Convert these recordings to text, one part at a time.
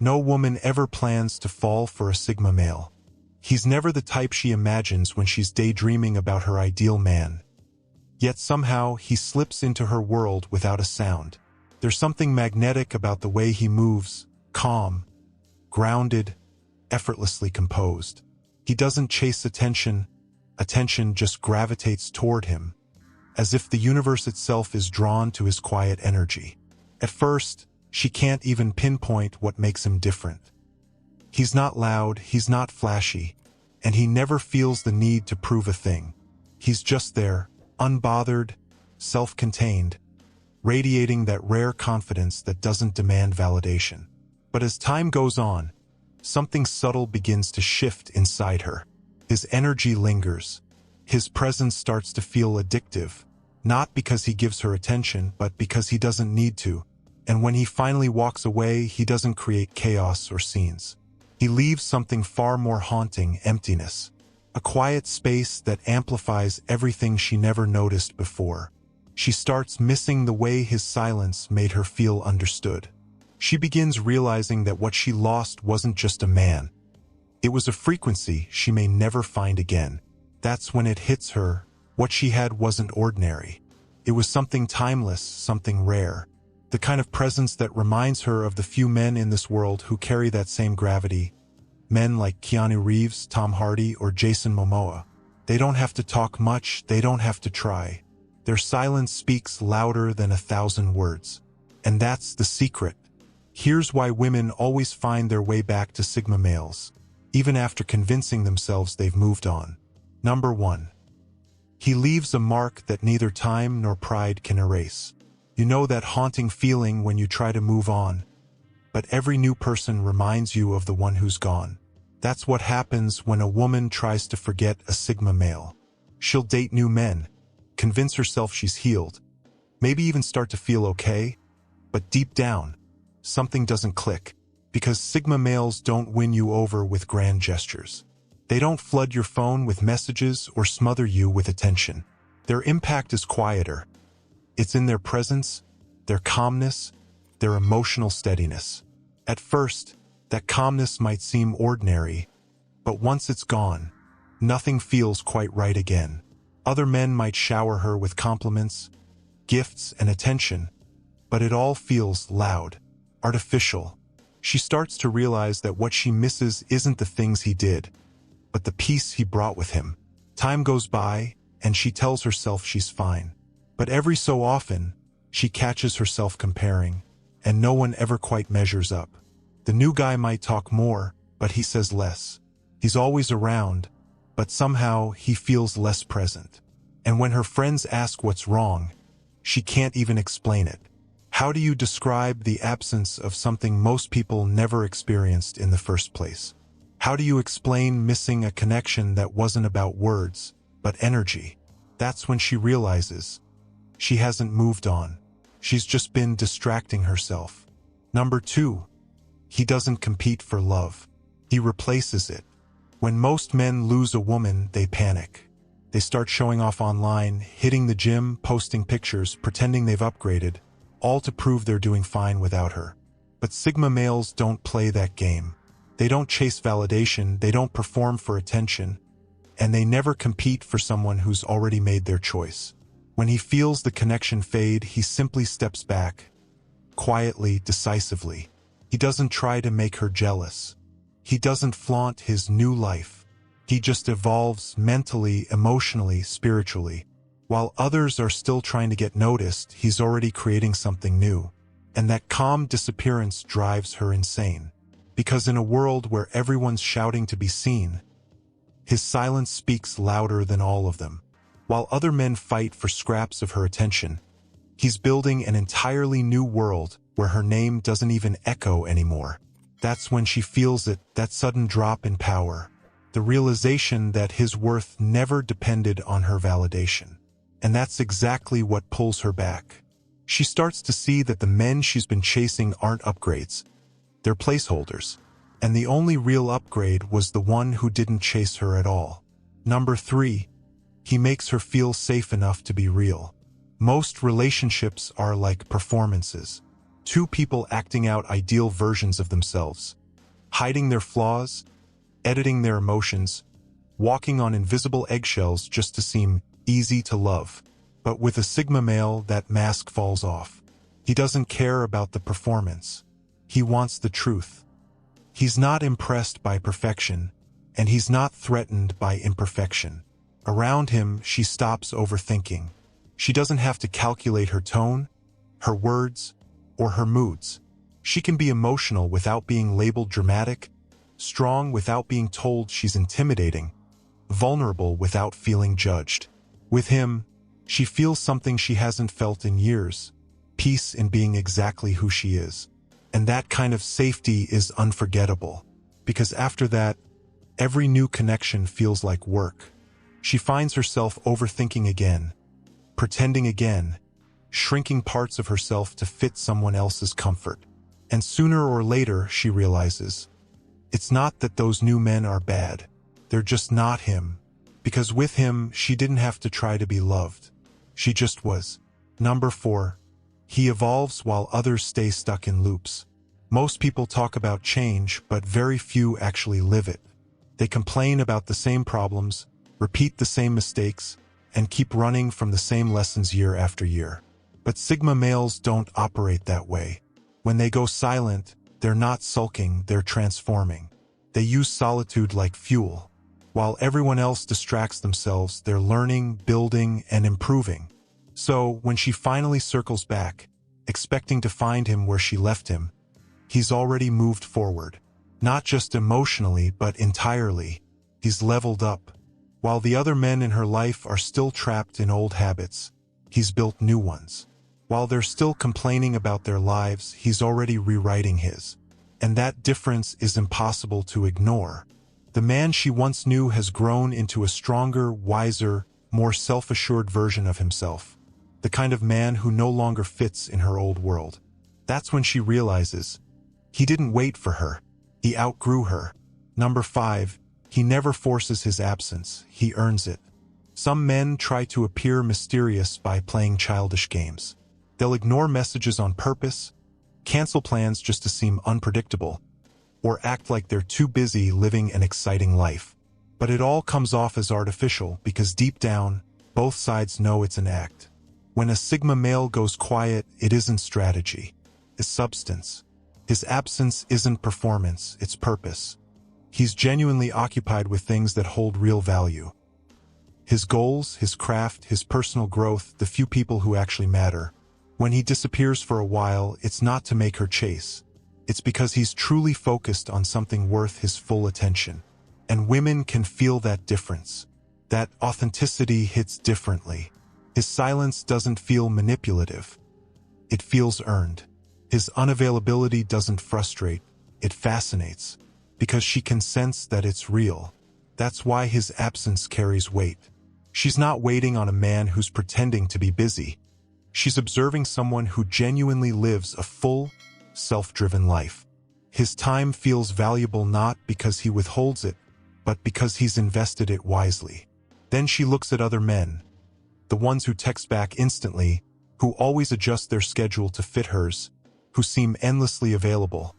No woman ever plans to fall for a Sigma male. He's never the type she imagines when she's daydreaming about her ideal man. Yet somehow he slips into her world without a sound. There's something magnetic about the way he moves, calm, grounded, effortlessly composed. He doesn't chase attention just gravitates toward him, as if the universe itself is drawn to his quiet energy. At first, she can't even pinpoint what makes him different. He's not loud, he's not flashy, and he never feels the need to prove a thing. He's just there, unbothered, self-contained, radiating that rare confidence that doesn't demand validation. But as time goes on, something subtle begins to shift inside her. His energy lingers. His presence starts to feel addictive, not because he gives her attention, but because he doesn't need to. And when he finally walks away, he doesn't create chaos or scenes. He leaves something far more haunting: emptiness. A quiet space that amplifies everything she never noticed before. She starts missing the way his silence made her feel understood. She begins realizing that what she lost wasn't just a man. It was a frequency she may never find again. That's when it hits her. What she had wasn't ordinary. It was something timeless, something rare. The kind of presence that reminds her of the few men in this world who carry that same gravity. Men like Keanu Reeves, Tom Hardy, or Jason Momoa. They don't have to talk much, they don't have to try. Their silence speaks louder than 1,000 words. And that's the secret. Here's why women always find their way back to Sigma males, even after convincing themselves they've moved on. Number 1. He leaves a mark that neither time nor pride can erase. You know that haunting feeling when you try to move on, but every new person reminds you of the one who's gone. That's what happens when a woman tries to forget a Sigma male. She'll date new men, convince herself she's healed, maybe even start to feel okay, but deep down, something doesn't click, because Sigma males don't win you over with grand gestures. They don't flood your phone with messages or smother you with attention. Their impact is quieter. It's in their presence, their calmness, their emotional steadiness. At first, that calmness might seem ordinary, but once it's gone, nothing feels quite right again. Other men might shower her with compliments, gifts, and attention, but it all feels loud, artificial. She starts to realize that what she misses isn't the things he did, but the peace he brought with him. Time goes by, and she tells herself she's fine. But every so often, she catches herself comparing, and no one ever quite measures up. The new guy might talk more, but he says less. He's always around, but somehow he feels less present. And when her friends ask what's wrong, she can't even explain it. How do you describe the absence of something most people never experienced in the first place? How do you explain missing a connection that wasn't about words, but energy? That's when she realizes she hasn't moved on. She's just been distracting herself. Number 2. He doesn't compete for love. He replaces it. When most men lose a woman, they panic. They start showing off online, hitting the gym, posting pictures, pretending they've upgraded, all to prove they're doing fine without her. But Sigma males don't play that game. They don't chase validation, they don't perform for attention, and they never compete for someone who's already made their choice. When he feels the connection fade, he simply steps back, quietly, decisively. He doesn't try to make her jealous. He doesn't flaunt his new life. He just evolves mentally, emotionally, spiritually. While others are still trying to get noticed, he's already creating something new. And that calm disappearance drives her insane. Because in a world where everyone's shouting to be seen, his silence speaks louder than all of them. While other men fight for scraps of her attention, he's building an entirely new world where her name doesn't even echo anymore. That's when she feels it, that sudden drop in power, the realization that his worth never depended on her validation. And that's exactly what pulls her back. She starts to see that the men she's been chasing aren't upgrades. They're placeholders. And the only real upgrade was the one who didn't chase her at all. Number 3. He makes her feel safe enough to be real. Most relationships are like performances. two people acting out ideal versions of themselves, hiding their flaws, editing their emotions, walking on invisible eggshells just to seem easy to love. But with a Sigma male, that mask falls off. He doesn't care about the performance. He wants the truth. He's not impressed by perfection, and he's not threatened by imperfection. Around him, she stops overthinking. She doesn't have to calculate her tone, her words, or her moods. She can be emotional without being labeled dramatic, strong without being told she's intimidating, vulnerable without feeling judged. With him, she feels something she hasn't felt in years, peace in being exactly who she is. And that kind of safety is unforgettable, because after that, every new connection feels like work. She finds herself overthinking again, pretending again, shrinking parts of herself to fit someone else's comfort. And sooner or later, she realizes, it's not that those new men are bad. They're just not him. Because with him, she didn't have to try to be loved. She just was. Number 4. He evolves while others stay stuck in loops. Most people talk about change, but very few actually live it. They complain about the same problems, repeat the same mistakes, and keep running from the same lessons year after year. But Sigma males don't operate that way. When they go silent, they're not sulking, they're transforming. They use solitude like fuel. While everyone else distracts themselves, they're learning, building, and improving. So, when she finally circles back, expecting to find him where she left him, he's already moved forward. Not just emotionally, but entirely. He's leveled up. While the other men in her life are still trapped in old habits, he's built new ones. While they're still complaining about their lives, he's already rewriting his. And that difference is impossible to ignore. The man she once knew has grown into a stronger, wiser, more self-assured version of himself. The kind of man who no longer fits in her old world. That's when she realizes, he didn't wait for her. He outgrew her. Number 5, he never forces his absence, he earns it. Some men try to appear mysterious by playing childish games. They'll ignore messages on purpose, cancel plans just to seem unpredictable, or act like they're too busy living an exciting life. But it all comes off as artificial because deep down, both sides know it's an act. When a Sigma male goes quiet, it isn't strategy. It's substance. His absence isn't performance, it's purpose. He's genuinely occupied with things that hold real value. His goals, his craft, his personal growth, the few people who actually matter. When he disappears for a while, it's not to make her chase. It's because he's truly focused on something worth his full attention. And women can feel that difference. That authenticity hits differently. His silence doesn't feel manipulative. It feels earned. His unavailability doesn't frustrate. It fascinates. Because she can sense that it's real. That's why his absence carries weight. She's not waiting on a man who's pretending to be busy. She's observing someone who genuinely lives a full, self-driven life. His time feels valuable not because he withholds it, but because he's invested it wisely. Then she looks at other men, the ones who text back instantly, who always adjust their schedule to fit hers, who seem endlessly available.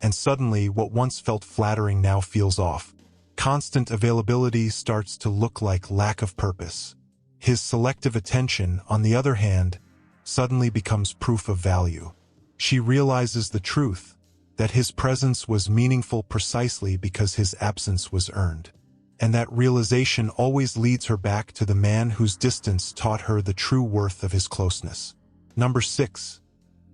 And suddenly, what once felt flattering now feels off. Constant availability starts to look like lack of purpose. His selective attention, on the other hand, suddenly becomes proof of value. She realizes the truth, that his presence was meaningful precisely because his absence was earned. And that realization always leads her back to the man whose distance taught her the true worth of his closeness. Number 6.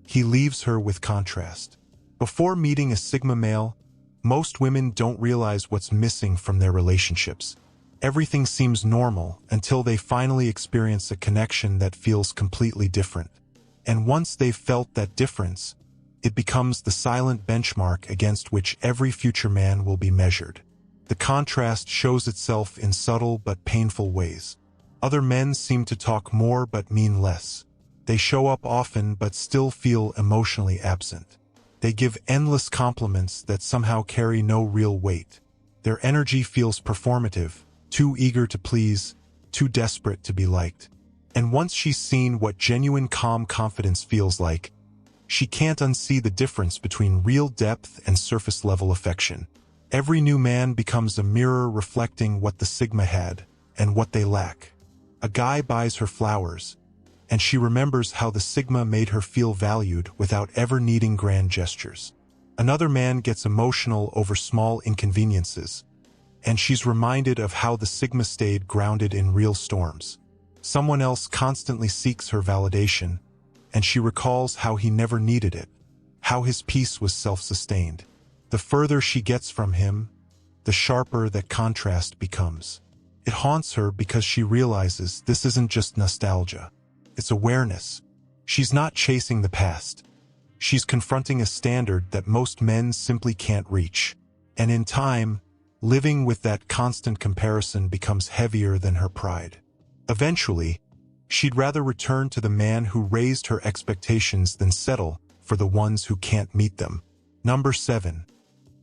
He leaves her with contrast. Before meeting a Sigma male, most women don't realize what's missing from their relationships. Everything seems normal until they finally experience a connection that feels completely different. And once they've felt that difference, it becomes the silent benchmark against which every future man will be measured. The contrast shows itself in subtle but painful ways. Other men seem to talk more but mean less. They show up often but still feel emotionally absent. They give endless compliments that somehow carry no real weight. Their energy feels performative, too eager to please, too desperate to be liked. And once she's seen what genuine calm confidence feels like, She can't unsee the difference between real depth and surface-level affection. Every new man becomes a mirror reflecting what the Sigma had and what they lack. A guy buys her flowers, and she remembers how the Sigma made her feel valued without ever needing grand gestures. Another man gets emotional over small inconveniences, and she's reminded of how the Sigma stayed grounded in real storms. Someone else constantly seeks her validation, and she recalls how he never needed it, how his peace was self-sustained. The further she gets from him, the sharper that contrast becomes. It haunts her because she realizes this isn't just nostalgia. It's awareness. She's not chasing the past. She's confronting a standard that most men simply can't reach. And in time, living with that constant comparison becomes heavier than her pride. Eventually, she'd rather return to the man who raised her expectations than settle for the ones who can't meet them. Number 7.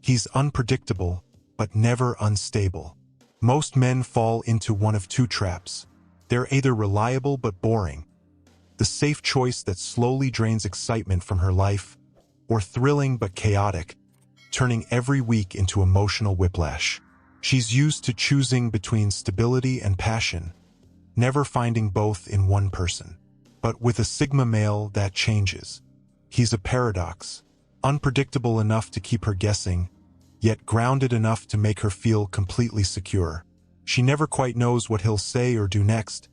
He's unpredictable, but never unstable. Most men fall into one of two traps. They're either reliable but boring, the safe choice that slowly drains excitement from her life, or thrilling but chaotic, turning every week into emotional whiplash. She's used to choosing between stability and passion, never finding both in one person. But with a Sigma male, that changes. He's a paradox, unpredictable enough to keep her guessing, yet grounded enough to make her feel completely secure. She never quite knows what he'll say or do next,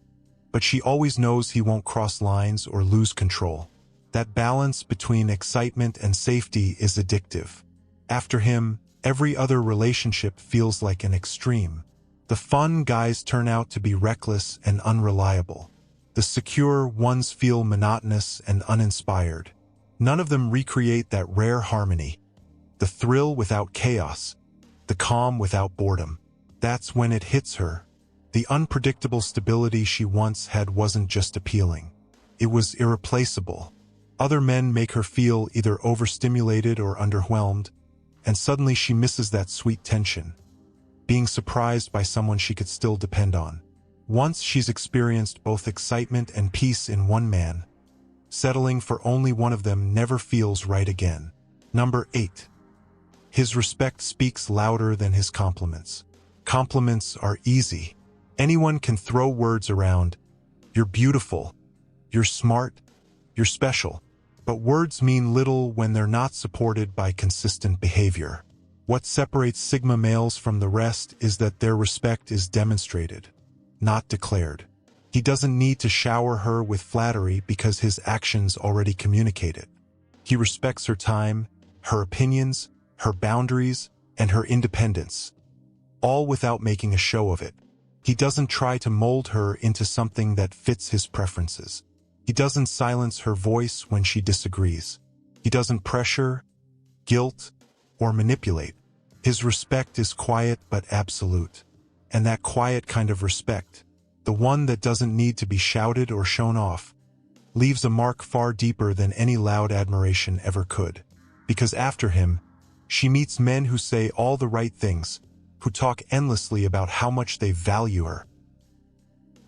but she always knows he won't cross lines or lose control. That balance between excitement and safety is addictive. After him, every other relationship feels like an extreme. The fun guys turn out to be reckless and unreliable. The secure ones feel monotonous and uninspired. None of them recreate that rare harmony. The thrill without chaos, the calm without boredom. That's when it hits her. The unpredictable stability she once had wasn't just appealing. It was irreplaceable. Other men make her feel either overstimulated or underwhelmed, and suddenly she misses that sweet tension, being surprised by someone she could still depend on. Once she's experienced both excitement and peace in one man, settling for only one of them never feels right again. Number 8. His respect speaks louder than his compliments. Compliments are easy. Anyone can throw words around. You're beautiful. You're smart. You're special. But words mean little when they're not supported by consistent behavior. What separates Sigma males from the rest is that their respect is demonstrated, not declared. He doesn't need to shower her with flattery because his actions already communicate it. He respects her time, her opinions, her boundaries, and her independence, all without making a show of it. He doesn't try to mold her into something that fits his preferences. He doesn't silence her voice when she disagrees. He doesn't pressure, guilt, or manipulate. His respect is quiet but absolute. And that quiet kind of respect, the one that doesn't need to be shouted or shown off, leaves a mark far deeper than any loud admiration ever could. Because after him, she meets men who say all the right things, who talk endlessly about how much they value her.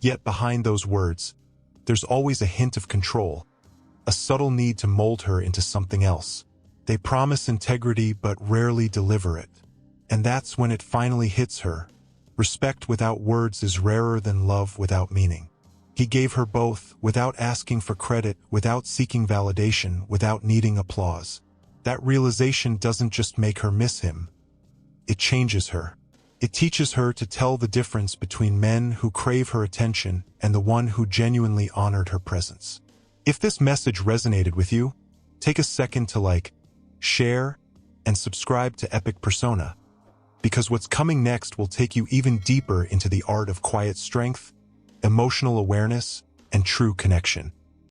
Yet behind those words, there's always a hint of control, a subtle need to mold her into something else. They promise integrity but rarely deliver it. And that's when it finally hits her. Respect without words is rarer than love without meaning. He gave her both, without asking for credit, without seeking validation, without needing applause. That realization doesn't just make her miss him. It changes her. It teaches her to tell the difference between men who crave her attention and the one who genuinely honored her presence. If this message resonated with you, take a second to like, share, and subscribe to Epic Persona, because what's coming next will take you even deeper into the art of quiet strength, emotional awareness, and true connection.